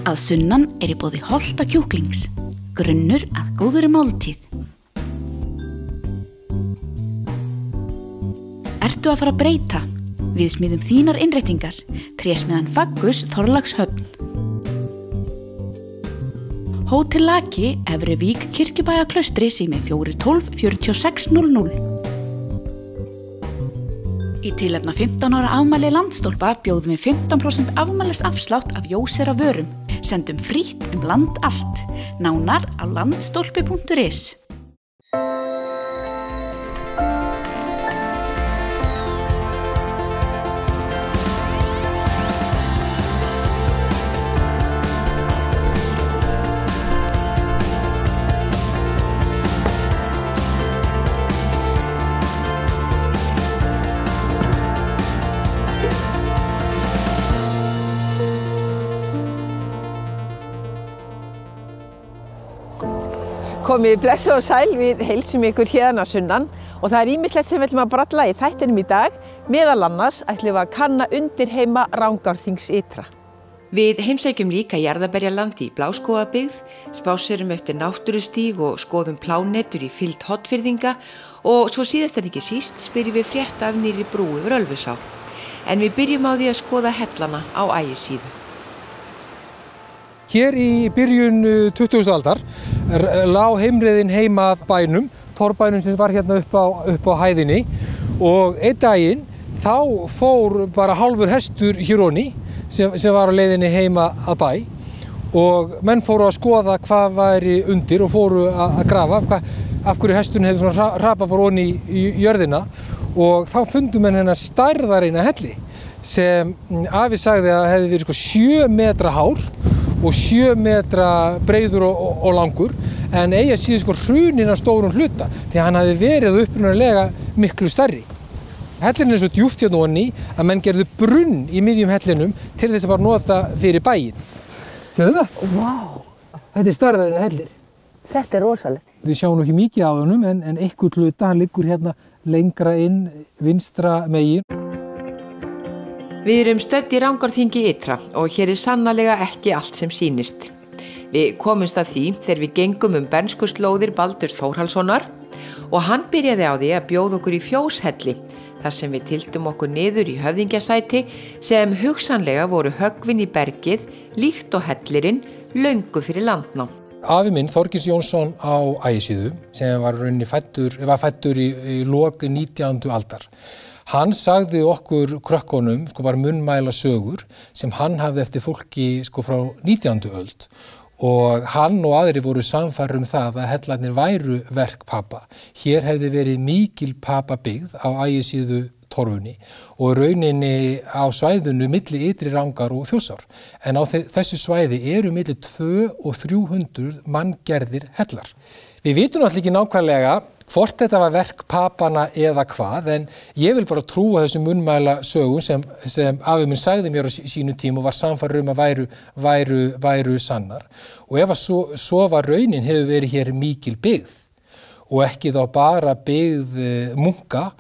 Að sunnan í boði holta kjúklings, grunnur að góðri máltíð. Ertu að fara að breyta? Við smíðum þínar innréttingar, trésmiðan Faggus Þorlákshöfn. Hótel Laki, Efrivík, Kirkjubæjarklaustri, sími 412 4600. Í tilefni 15 ára afmæli Landstólpa bjóðum við 15% afmælisafslátt af Jósera vörum. Sendum frítt land allt. Nánar á landstólpi.is. Komið blessu og sæl, við heilsum ykkur hérna sunnan og það ýmislegt sem við ætlum að bralla í þættinum í dag. Meðal annars ætlum við að kanna undirheima Rangárþings ytra. Við heimsækjum líka Jarðaberjaland í Bláskógabyggð, spásurum eftir náttúrustíg og skoðum plánetur í fylgd Hornfirðinga og svo síðast en ekki síst spyrjum við frétt af nýrri brú yfir Ölfusá. En við byrjum á því að skoða hellana á Ægissíðu. Hér í byrjun 20. aldar lá heimreiðin heima að bænum, torfbænum sem var hérna upp á hæðinni og einn daginn þá fór bara hálfur hestur hér onni sem var á leiðinni heima að bæ og menn fóru að skoða hvað væri undir og fóru að grafa, af hverju hesturinn hefði svona hrapað bara onni í jörðina og þá fundu menn hennar stærðareina helli sem afi sagði að hefði verið 7 metra hár og 7 metra breiður og langur en eigi að síðu hrunin að stórum hluta því hann hafi verið upprunalega miklu stærri. Hellin svo djúpt hérna onni að menn gerðu brunn í miðjum hellinum til þess að bara nota fyrir bæinn. Sérðu það? Vá! Þetta stærðar en hellir. Þetta rosalegt. Við sjáum nú ekki mikið af honum en einhver hluta, hann liggur hérna lengra inn vinstra megin. Við erum stödd í Rangárþingi ytra og hér sannarlega ekki allt sem sýnist. Við komumst að því þegar við gengum bernskuslóðir Baldurs Þórhallssonar og hann byrjaði á því að bjóða okkur í Fjóshelli, þar sem við tylltum okkur niður í höfðingjasæti sem hugsanlega voru höggvin í bergið, líkt og hellirinn, löngu fyrir landnám. Afi minn, Þorgils Jónsson á Ægissíðu, sem var fæddur í lok 19. aldar. Hann sagði okkur krökkunum bara munnmæla sögur sem hann hafði eftir fólki frá 19. öld og hann og aðrir voru sannfærðir það að hellarnir væru verk pabba. Hér hefði verið mikil pappabyggð á Ægissíðu torfunni og rauninni á svæðinu milli Ytri Rangár og Þjórsár. En á þessu svæði eru milli 200 og 300 manngerðir hellar. Við vitum náttúrulega ekki nákvæmlega hvort þetta var verk pappana eða hvað, en ég vil bara trúa þessum munnmæla sögum sem afi minn sagði mér á sínu tíma og var sannfærður að væru sannar. Og ef að svo var raunin hefur verið hér mikil byggð og ekki þá bara byggð munka,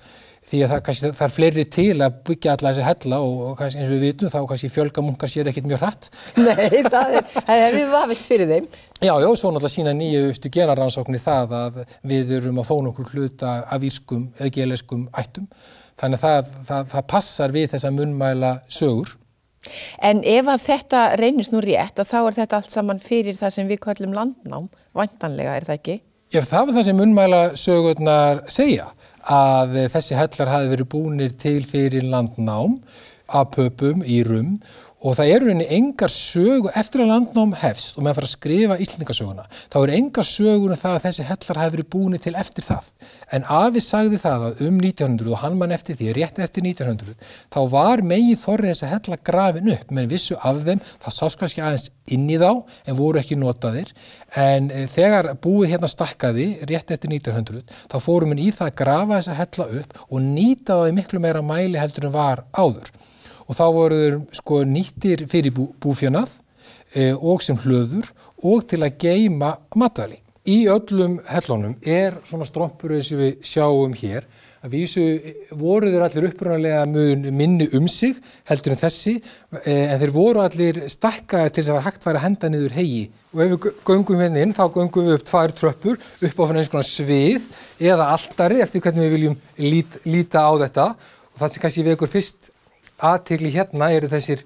því að það er fleiri til að byggja alla þessi hella og eins og við vitum þá kannski fjölga munkar sér ekkert mjög hratt. Nei, það hefur vafist fyrir þeim. Já, svo náttúrulega sína nýjustu genarannsóknir það að við erum á þó nokkur hluta af írskum eða geleskum ættum. Þannig að það passar við þessa munnmæla sögur. En ef að þetta reynist nú rétt, þá er þetta allt saman fyrir það sem við kallum landnám, væntanlega það ekki? Já, það var það sem munnmæla sögurnar segja, að þessi hellar hafi verið búnir til fyrir landnám af pöpum, írum og það eru engar sögur eftir að landnám hefst og menn fara að skrifa Íslendingasöguna. Þá eru engar sögur það að þessi hellar hafi verið búnir til eftir það. En afi sagði það að 1900 og hann mann eftir því, rétt eftir 1900, þá var meginþorri þessa hellar grafin upp, menn vissu af þeim, það sást kannski aðeins inn í þá en voru ekki notaðir. En þegar búið hérna stakkaði, rétt eftir 1900, þá fórum menn í það að grafa þessa hella upp og nýta það í miklu meira mæli heldur en var áður. Og þá voru þeir nýttir fyrir búfjönað og sem hlöður og til að geyma matvæli. Í öllum hellunum svona strompur eins og við sjáum hér Að vísu voru þeir allir upprunalega minni sig heldur en þessi, en þeir voru allir stækkaðir til þess að hægt væri að henda niður heyi. Og ef við göngum hérna inn, þá göngum við upp 2 tröppur, upp á eins konar svið eða altari eftir hvernig við viljum líta á þetta. Og það sem kannski vekur fyrst athygli hérna eru þessir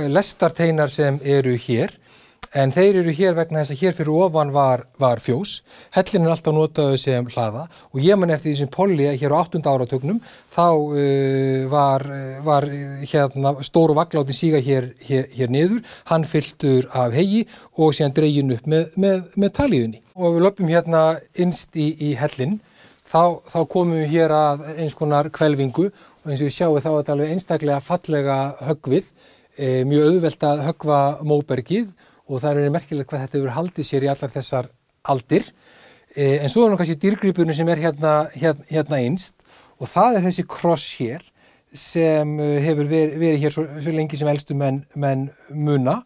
lestarteinar sem eru hér. En þeir eru hér vegna þess að hér fyrir ofan var fjós. Hellin alltaf notaðu sem hlaða og ég man eftir því sem Polly hér á 8. áratugnum þá var hérna stóru vaglátin síga hér niður. Hann fylltur af heyi og síðan dreginn upp með talíunni. Og við löpum hérna innst í hellin. Þá komum við hér að eins konar hvelfingu og eins og við sjáum þá er þetta alveg einstaklega fallega höggvið. Mjög auðvelt að höggva móbergið. Og það er merkilegt hvað þetta hefur haldið sér í allar þessar aldir. En svo er nú kannski dýrgripurinn sem er hérna innst og það er þessi kross hér sem hefur verið hér svo lengi sem elstu menn muna.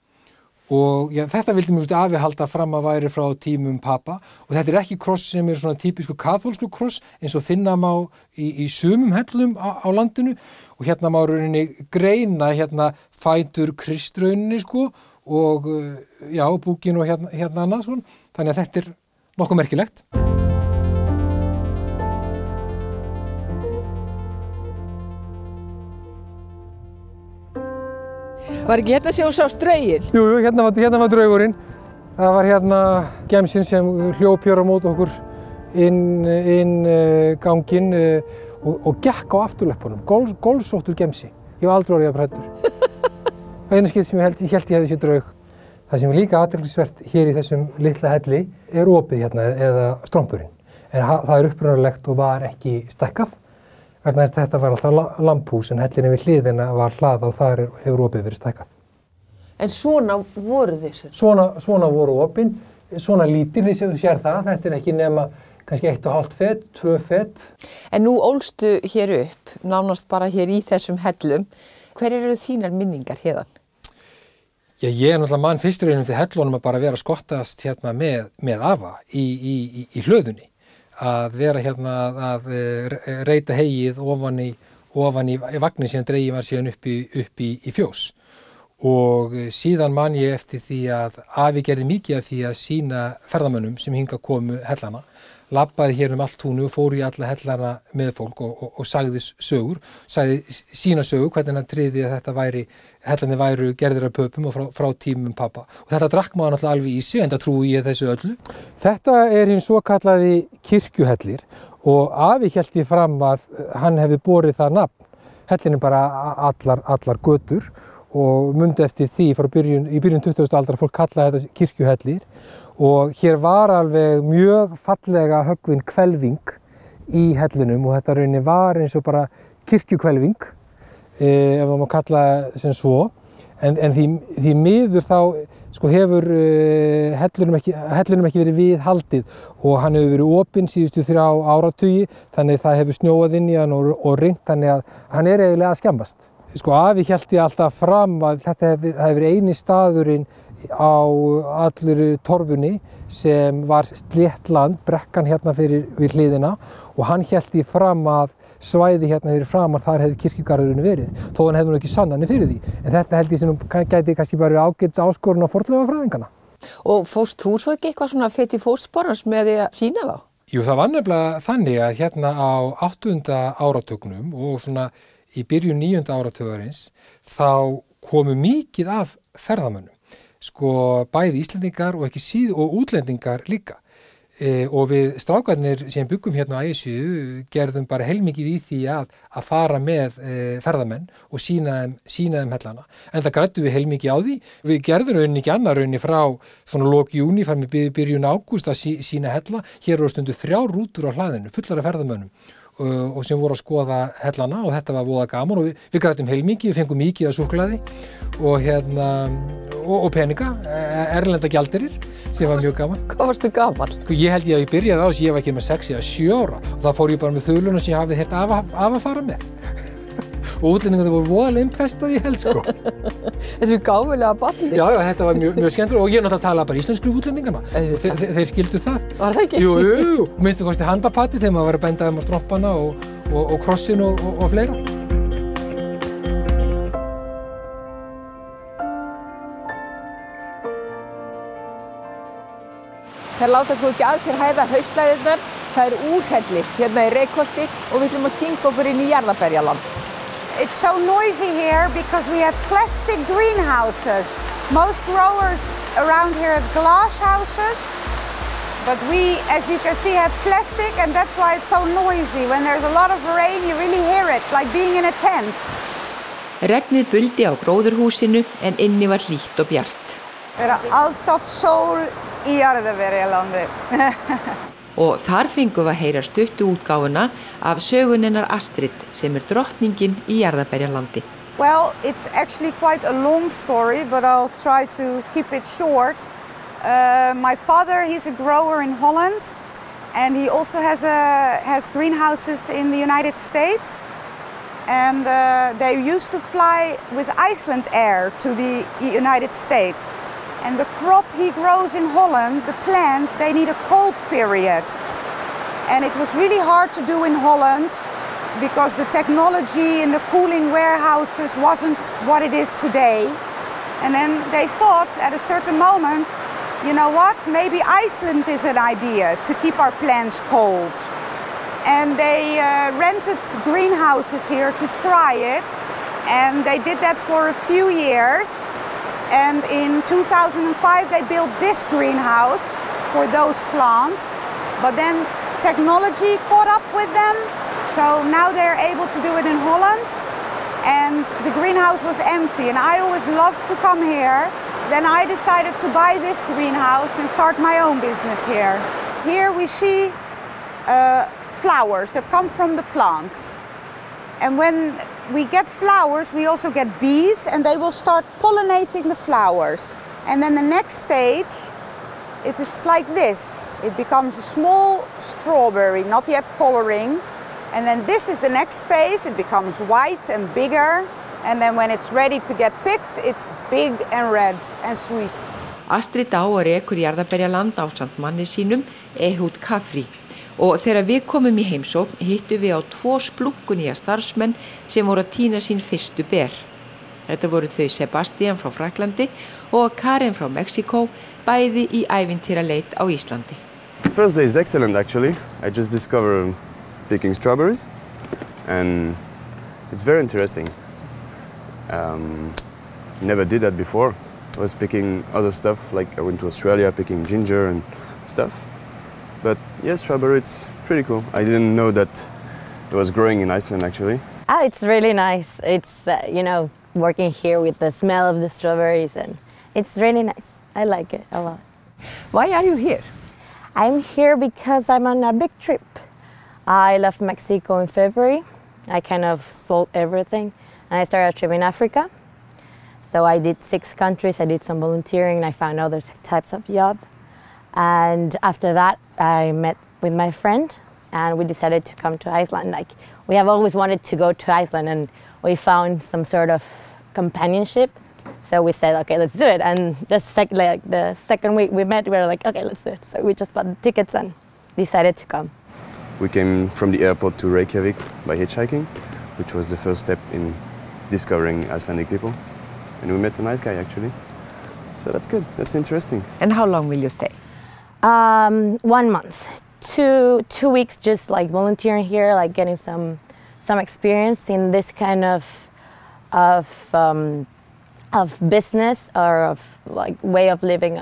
Og þetta vildi mjög afi halda fram að væri frá tímum papa og þetta er ekki kross sem er svona típisku kaþólsku kross eins og finna má í sumum hellum á landinu og hérna má rauninni greina hérna fætur kristrauninni sko og búkin og hérna annað svona. Þannig að þetta er nokkuð merkilegt. Var ekki hérna sem þú sást drauginn? Jú, hérna var draugurinn. Það var hérna gemsinn sem hljóp hér á móti okkur inn ganginn og gekk á afturleppunum. Golsóttur gemsi. Ég var aldrei orðið að hræddur. Það eina skipti sem ég hélt ég hefði þessi draug. Það sem er líka athyglisvert hér í þessum litla helli er opið hérna eða strompurinn. En það er upprunalegt og var ekki stækkað. Vegna þess að þetta var alltaf lambhús en hellinni við hliðina var hlað og þar hefur opið verið stækkað. En svona voru þessu? Svona voru opin, svona lítil því sem þú sér það. Þetta er ekki nema kannski 1,5 fet, 2 fet. En nú ólstu hér upp, nánast bara hér í þessum hellum. Hverjar eru þínar minningar hérðan? Ég er náttúrulega mann fyrstur einum til hellunum að bara vera að skottast hérna með afa í hlöðunni. Að vera hérna að reita heyið ofan í vagnin síðan dregið var síðan upp í fjós. Og síðan man ég eftir því að afi gerði mikið af því að sýna ferðamönnum sem hingað komu hellana. Labbaði hér allt túnu og fór í alla hellana með fólk og sagði sína sögur hvernig hann tryði að hellarnir væru gerðir af pöpum og frá tímum pappa. Og þetta drakk maður náttúrulega alveg í sig, enda trúi ég þessu öllu. Þetta er hinn svokallaði kirkjuhellir og afi hélt því fram að hann hefði borið það nafn. Hellin er bara allar götur og mundi eftir því í byrjun 20. aldar fólk kallaði þetta kirkjuhellir. Og hér var alveg mjög fallega höggvin hvelfing í hellinum og þetta rauninni var eins og bara kirkjuhvelfing, ef það má kalla sem svo. En því miður þá sko hefur hellinum ekki verið viðhaldið og hann hefur verið opinn síðustu 3 áratugi, þannig það hefur snjóað inn í hann og ringt þannig að hann er eiginlega að skemmast. Sko afi hélt því alltaf fram að þetta hefði verið eini staðurinn á allur torfunni sem var slétt land, brekkan hérna við hliðina og hann hélt því fram að svæði hérna fyrir framan þar hefði kirkjugarðurinn verið, þó hann hefði nú ekki sannanir fyrir því. En þetta held ég sem gæti kannski bara ágætis áskorun á fornleifafræðingana. Og fórst þú svo ekki eitthvað svona fett í fótsporans með því að sýna þá? Jú, það var nefnilega þannig að hérna á 8. áratugnum og svona í byrjun 9. áratugarins þá komu mikið af ferðamönnum. Sko bæði Íslendingar og ekki síður og útlendingar líka. Og við strákarnir sem byggum hérna á Ægisíðu gerðum bara heilmikið í því að fara með ferðamenn og sýna þeim hellana. En það græddum við heilmikið á því. Við gerðum rauninni ekki annað rauninni frá svona lok júní fram í byrjun ágúst að sýna hella. Hér eru stundu 3 rútur á hlaðinu, fullar af ferðamönnum. Og sem voru að skoða hellana og þetta var voða gaman og við græddum heilmikið, við fengum mikið af súkkulaði og peninga, erlenda gjaldeyrir sem var mjög gaman. Hvað varstu gaman? Sko ég held ég að ég byrjaði á þess að ég var ekki með 6 eða 7 ára og þá fór ég bara með þuluna sem ég hafði heyrt afa fara með og útlendingarnir voru voðalega impressed ég held sko. Þessu gáfulega barni. Já, þetta var mjög skemmtilega og ég náttúrulega talaði bara íslensku við útlendingarna og þeir skildu það. Var það ekki? Jú, og minnstu kosti handapati þegar maður var að benda þeim á strompana og krossin og fleira. Þær láta sko ekki að sér hæða haustlæðirnar. Það úrhelli hérna í Reykholti og við ætlum að stinga okkur inn í jarðarberjaland. It's so noisy here because we have plastic greenhouses. Most growers around here have glass houses, but we, as you can see, have plastic, and that's why it's so noisy. When there's a lot of rain, you really hear it, like being in a tent. Regnið buldi á gróðurhúsinu en inni var hlýtt og bjart. Það alltaf sól í jarðarberjalandi. Og þar fengum við að heyra stuttu útgáfuna af sögunennar Astrid sem drottningin í jarðarberjalandi. Well, it's actually quite a long story, but I'll try to keep it short. My father, he's a grower in Holland, and he also has greenhouses in the United States. And they used to fly with Iceland Air to the United States. And the crop he grows in Holland, the plants, they need a cold period. And it was really hard to do in Holland because the technology in the cooling warehouses wasn't what it is today. And then they thought at a certain moment, you know what, maybe Iceland is an idea to keep our plants cold. And they rented greenhouses here to try it. And they did that for a few years. And in 2005 they built this greenhouse for those plants, but then technology caught up with them, so now they're able to do it in Holland, and the greenhouse was empty, and I always loved to come here. Then I decided to buy this greenhouse and start my own business here. Here we see flowers that come from the plants, and when we get flowers, we also get bees, and they will start pollinating the flowers. And then the next stage, it's like this. It becomes a small strawberry, not yet coloring. And then this is the next phase. It becomes white and bigger. And then when it's ready to get picked, it's big and red and sweet. Astrid á og rekur jarðarberjaland ásamt manni sínum, Ehud Kafri. Og þegar við komum í heimsókn hittum við á 2 splunkunýja starfsmenn sem voru að tína sín fyrstu ber. Þetta voru þau Sebastian frá Fraklandi og Karen frá Mexíkó, bæði í ævintýraleit á Íslandi. First day is excellent actually. I just discovered picking strawberries and it's very interesting. Never did that before. I was picking other stuff, like I went to Australia picking ginger and stuff. But yes, strawberry, it's pretty cool. I didn't know that it was growing in Iceland actually. It's really nice. It's, you know, working here with the smell of the strawberries, and it's really nice. I like it a lot. Why are you here? I'm here because I'm on a big trip. I left Mexico in February. I kind of sold everything, and I started a trip in Africa. So I did 6 countries, I did some volunteering, and I found other types of job. And after that, I met with my friend, and we decided to come to Iceland. Like, we have always wanted to go to Iceland, and we found some sort of companionship. So we said, okay, let's do it. And the second week we met, we were like, okay, let's do it. So we just bought the tickets and decided to come. We came from the airport to Reykjavik by hitchhiking, which was the first step in discovering Icelandic people. And we met a nice guy, actually. So that's good, that's interesting. And how long will you stay? 1 month. 2 weeks just like volunteering here, like getting some experience in this kind of business or of like way of living,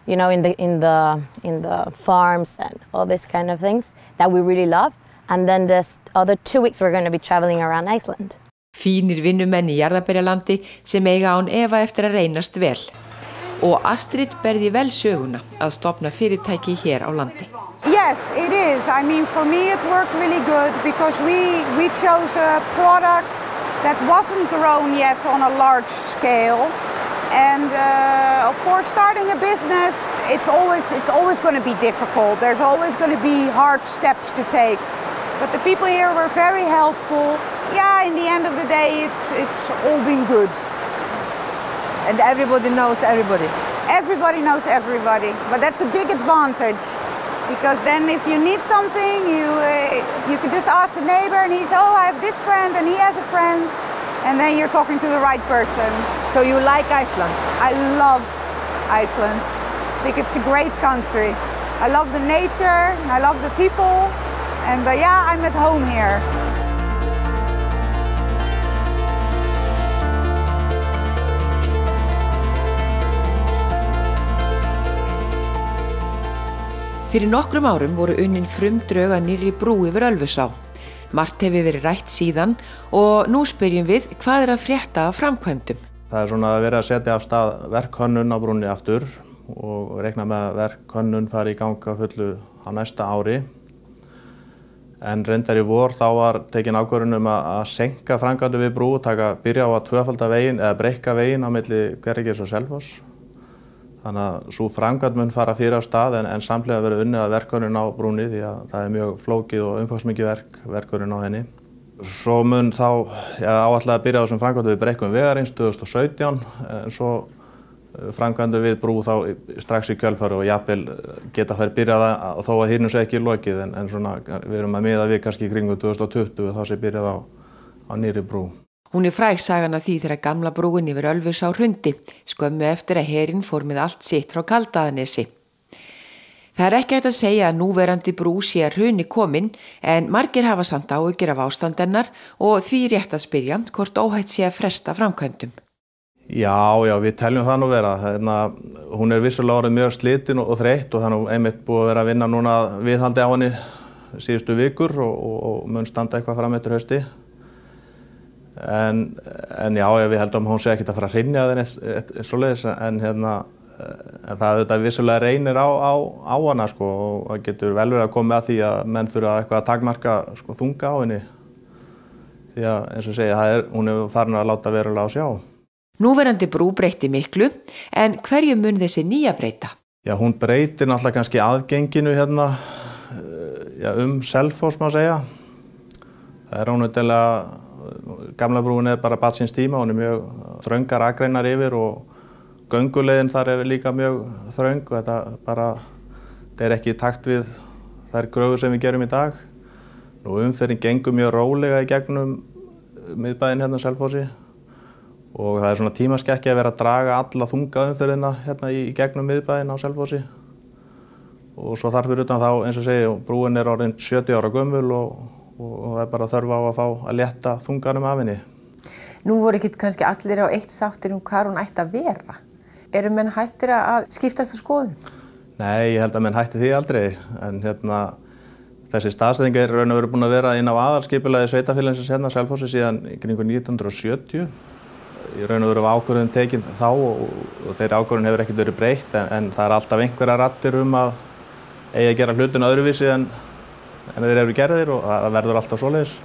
you know, in the farms and all this kind of things that we really love. And then this other 2 weeks we're going to be traveling around Iceland. Fínir vinnumenn í jarðarberjalandi sem eiga án efa eftir að reynast vel. Og Astrid berði vel söguna að stofna fyrirtæki hér á landi. Yes, it is. I mean, for me it worked really good because we chose a product that wasn't grown yet on a large scale. And of course, starting a business, it's always going to be difficult. There's always going to be hard steps to take. But the people here were very helpful. Yeah, in the end of the day, it's all been good. And everybody knows everybody. Everybody knows everybody, but that's a big advantage. Because then if you need something, you can just ask the neighbor and he's, oh, I have this friend and he has a friend. And then you're talking to the right person. So you like Iceland? I love Iceland. I think it's a great country. I love the nature, I love the people, and yeah, I'm at home here. Fyrir nokkrum árum voru unnin frumdrög að nýrri brú yfir Ölfusá. Margt hefur verið rætt síðan og nú spyrjum við hvað að frétta af framkvæmdum. Það svona verið að setja af stað verkhönnun á brúnni aftur og reikna með að verkhönnun fari í ganga fullu á næsta ári. En reyndar í vor þá var tekin ákvörðun að seinka framkvæmdu við brú og byrja á að tvöfalda veginn eða breikka veginn á milli Hveragerðis og Selfoss. Þannig að svo framkvæmd mun fara fyrir af stað en samhliða verið unnið að verkhönnun á brúnni því að það mjög flókið og umfangsmikið verkhönnun á henni. Svo mun þá áætlað að byrja á þessum framkvæmdu við breikkun vegarins 2017 en svo framkvæmdu við brú þá strax í kjölfari og jafnvel geta þær byrjað þó að hinu sé ekki lokið en svona við erum að miða við kannski kringum 2020 þá sé byrjað á nýrri brú. Hún fræg sagan af því þegar gamla brúin yfir Ölfusá hrundi, skömmu eftir að herinn fór með allt sitt frá Kaldaðanesi. Það ekki hægt að segja að núverandi brú sé að hruni komin, en margir hafa samt áhyggjur af ástandennar og því rétt að spyrja hvort óhætt sé að fresta framkvæmdum. Já, við teljum það nú vera. Hún vissulega orðið mjög slitin og þreytt og þannig einmitt búið að vera að vinna núna viðhaldi á henni síðustu vikur og mun standa eitthvað fram eftir hausti. En já, við heldum að hún sé ekkert að fara að hrynja þenni svoleiðis en það auðvitað vissulega reynir á hana sko og það getur vel verið að koma að því að menn þurfa eitthvað að takmarka sko þunga á henni því að eins og segja hún farin að láta verulega á sjá. Núverandi brú breytti miklu en hverju mun þessi nýja breyta? Já, hún breytir náttúrulega kannski aðgenginu Selfoss má segja. Það óneitanlega gamla brúin bara barn síns tíma, hún mjög þröngar akreinar yfir og gönguleiðin þar líka mjög þröng og þetta ekki í takt við þær gröfur sem við gerum í dag. Umferðin gengur mjög rólega í gegnum miðbæinn Selfossi og það svona tímaskekkja að vera að draga alla þunga umferðina í gegnum miðbæinn á Selfossi. Og svo þar fyrir utan þá, eins og segja, brúin orðin 70 ára gömul og það bara þörf á að fá að létta þunganum af henni. Nú voru ekki kannski allir á eitt sáttir hvað hún ætti að vera. Eru menn hættir að skiptast á skoðun? Nei, ég held að menn hætti því aldrei. En þessi staðsetning raun og veru búin að vera inn á aðalskipulagi sveitarfélagsins Selfossi síðan í kringum 1970. Í raun og veru var ákvörðun tekin þá og þeirri ákvörðun hefur ekkert verið breytt en það alltaf einhverjar raddir að eigi að gera hlutina öðruvísi en þeir eru gerðir og það verður alltaf svoleiðis.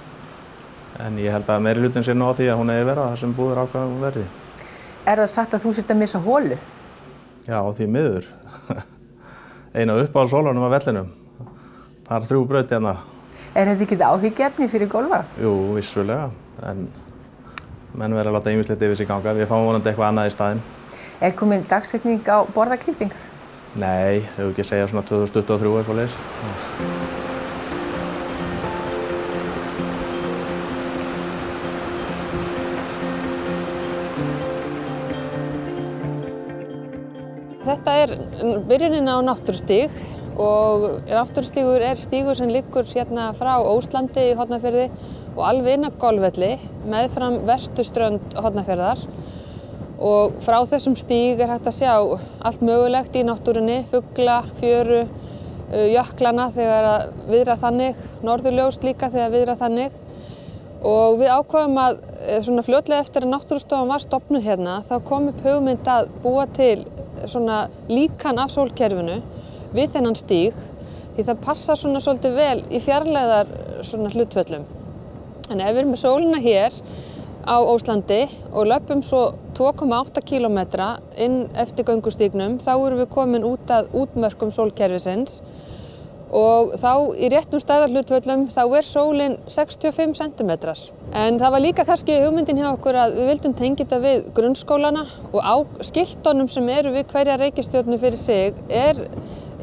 En ég held að meiri hlutin sé nú á því að hún eigi vera það sem búið ákvæðum verði. Er það sagt að þú sért að missa holu? Já, því miður. Eina uppáhaldshólunum á vellinum. Það 3 braut hérna. Er þetta ekki áhyggjuefni fyrir golfara? Jú, vissulega. En menn verða að láta ýmislegt yfir sig ganga. Við fáum vonandi eitthvað annað í staðinn. Er komin dagsetning á borðaklippingar? Nei, hefur ekki segja svona 2023 eitthvað leys. Þetta byrjunin á náttúrustíg og náttúrustígur stígur sem liggur hérna frá Óslandi í Hornafirði og alveg inn að Golfvelli meðfram vesturströnd Hornafjarðar. Og frá þessum stíg hægt að sjá allt mögulegt í náttúrunni, fugla, fjöru, jöklana þegar að viðrar þannig, norðurljós líka þegar viðrar þannig. Og við ákváðum að svona fljótlega eftir að náttúrustofan var stofnuð hérna þá kom upp hugmynd að búa til svona líkan af sólkerfinu við þennan stíg því það passar svona svolítið vel í fjarlægðar svona hlutföllum. En ef við erum með sólina hér á Óslandi og löpum svo 2,8 kílómetra inn eftir göngustígnum þá erum við komin út að útmörkum sólkerfisins og þá í réttum stærðarhlutvöllum þá sólin 65 cm. En það var líka kannski hugmyndin hjá okkur að við vildum tengja þetta við grunnskólana og á skiltunum sem eru við hverja reikistjörnu fyrir sig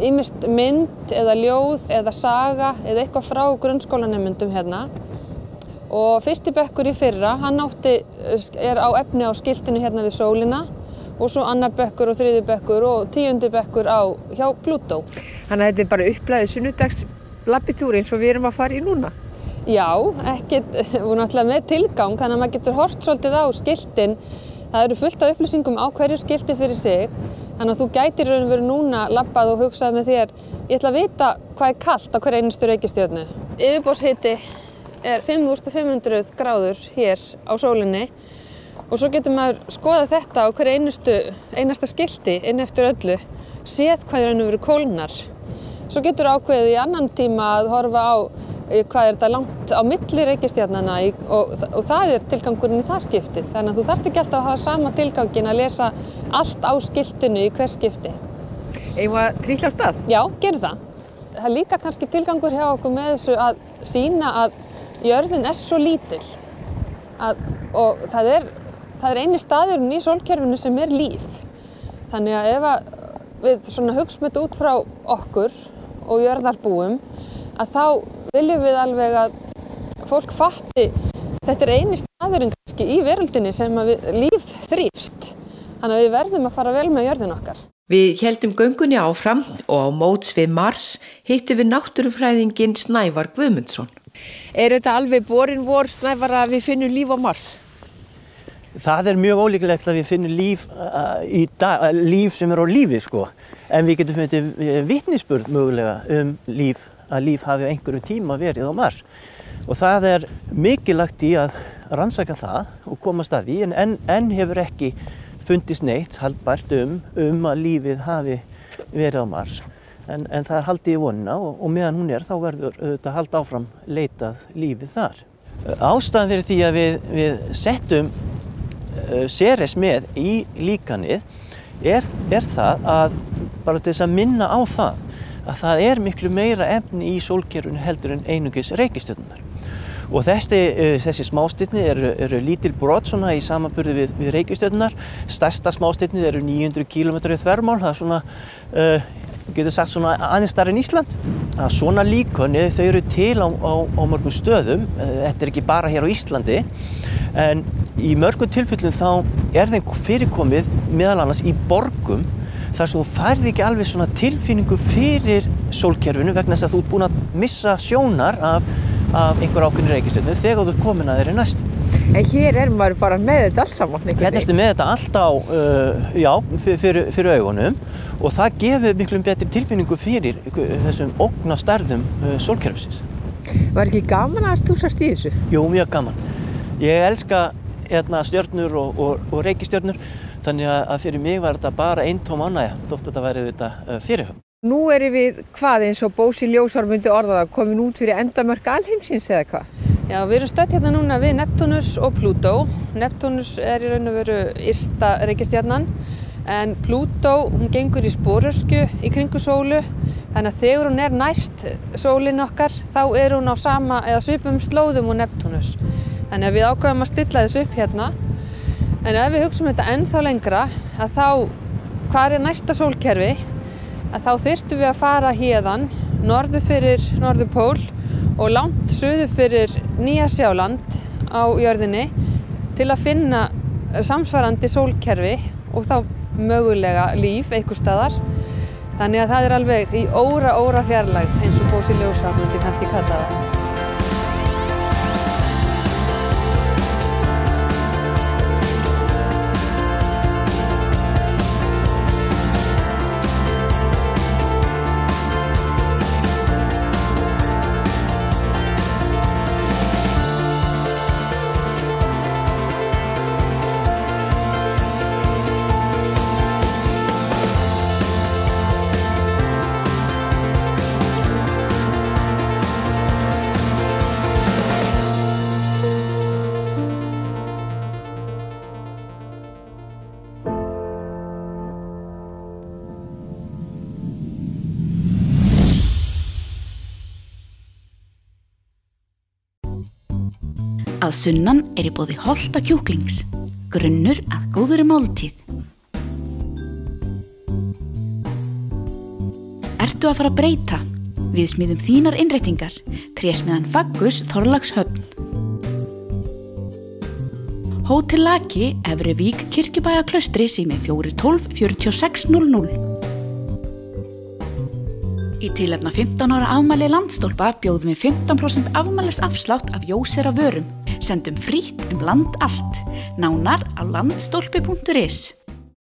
ýmist mynd eða ljóð eða saga eða eitthvað frá grunnskólanemyndum hérna. Og fyrsti bekkur í fyrra, hann á efni á skiltinu hérna við sólina og svo annar bekkur og þriði bekkur og 10. bekkur hjá Plútó. Þannig að þetta bara upplæðið sunnudags labbitúr eins og við erum að fara í núna? Já, ekkert, og náttúrulega með tilgang, þannig að maður getur hort svolítið á skiltin. Það eru fullt af upplýsingum á hverju skilti fyrir sig, þannig að þú gætir raun og veru núna labbað og hugsað með þér, ég ætla að vita hvað kalt á hverju einustu reikistjörnu. Yfirborðshiti 5500 gráður hér á sólinni og svo getur maður skoða þetta á hverju einasta skilti inn eftir öllu, séð hvað raun og veru kólnar. Svo getur ákveðið í annan tíma að horfa á hvað þetta langt á milli reikistjarnanna og það tilgangurinn í það skiptið. Þannig að þú þarft ekki alltaf að hafa sama tilgangin að lesa allt á skiltinu í hver skipti. Eigum við að trýtla á stað? Já, gerum það. Það er líka kannski tilgangur hjá okkur með þessu að sýna að jörðin svo lítil og það er eini staðurinn í sólkerfinu sem líf. Þannig að ef við hugsum þetta út frá okkur og jörðarbúum, að þá viljum við alveg að fólk fatti þetta eini staðurinn kannski í veröldinni sem líf þrífst. Þannig að við verðum að fara vel með jörðin okkar. Við héldum göngunni áfram og á móts við Mars hittum við náttúrufræðinginn Snævar Guðmundsson. Þetta alveg borin vor, Snævar, að við finnum líf á Mars? Það mjög ólíklegt að við finnum líf í dag, líf sem á lífi sko. En við getum fundið vitnisburð mögulega líf, að líf hafi á einhverjum tíma verið á Mars. Og það mikilvægt í að rannsaka það og komast að því, en enn hefur ekki fundist neitt haldbært að lífið hafi verið á Mars. En það haldið í vonina og meðan hún þá verður þetta halda áfram leitað lífið þar. Ástæðan fyrir því að við settum Ceres með í líkanið það að bara til þess að minna á það að miklu meira efni í sólkerfinu heldur en einungis reikistjörnurnar. Og þessi smástirni eru lítil brot í samanburði við reikistjörnurnar. Stærsta smástirnið eru 900 km í þvermál, það svona, getur sagt aðeins stærri en Ísland. Svona líkön, þau eru til á mörgum stöðum, þetta ekki bara hér á Íslandi, en í mörgum tilfellum þá þeim fyrirkomið meðal annars í borgum, þar sem þú færð ekki alveg svona tilfinningu fyrir sólkerfinu vegna þess að þú búin að missa sjónar af einhver ákveðinni reikistjörnu þegar þú komin að þeirri næst. En hér maður bara með þetta allt saman? Hérna með þetta allt fyrir augunum og það gefur miklu betri tilfinningu fyrir þessum ógnastærðum sólkerfisins. Var ekki gaman að stúsast í þessu? Jú, mjög gaman. Ég elska stjörnur og reikistjörnur, þannig að fyrir mig var þetta bara eintóm ánægja þótt þetta væri þetta fyrirhöfn. Nú við hvað eins og Bósi Ljósár myndi orða það, komin út fyrir endamörk alheimsins eða hvað? Já, við erum stödd hérna núna við Neptúnus og Plútó. Neptúnus í raun og veru ysta reikistjarnan, en Plútó, hún gengur í sporöskju í kringu sólu, þannig að þegar hún næst sólin okkar, þá hún á sama eða svipum slóðum og Neptúnus. Þannig að við ákveðum að stilla þessu upp hérna. En ef við hugsum þetta ennþá lengra, að þá, hvað næsta sólkerfi, að þá þyrftum við að fara héðan norður fyrir Norðurpól og langt suður fyrir Nýja-Sjáland á jörðinni til að finna samsvarandi sólkerfi og þá mögulega líf einhvers staðar. Þannig að það alveg í óra fjarlægð eins og Bósi Ljósár myndi kannski kalla það. Að sunnan er í boði holta kjúklings, grunnur að góðri máltíð. Ertu að fara að breyta? Við smíðum þínar innréttingar, trésmiðan Faggus Þorlákshöfn. Hótel Laki, Efri Vík, Kirkjubæjaklaustri, sími 412 4600. Í tilefni 15 ára afmæli Landstólpa bjóðum við 15% afmælisafslátt af Jósera vörum. Sendum frítt land allt. Nánar á landstólpi.is.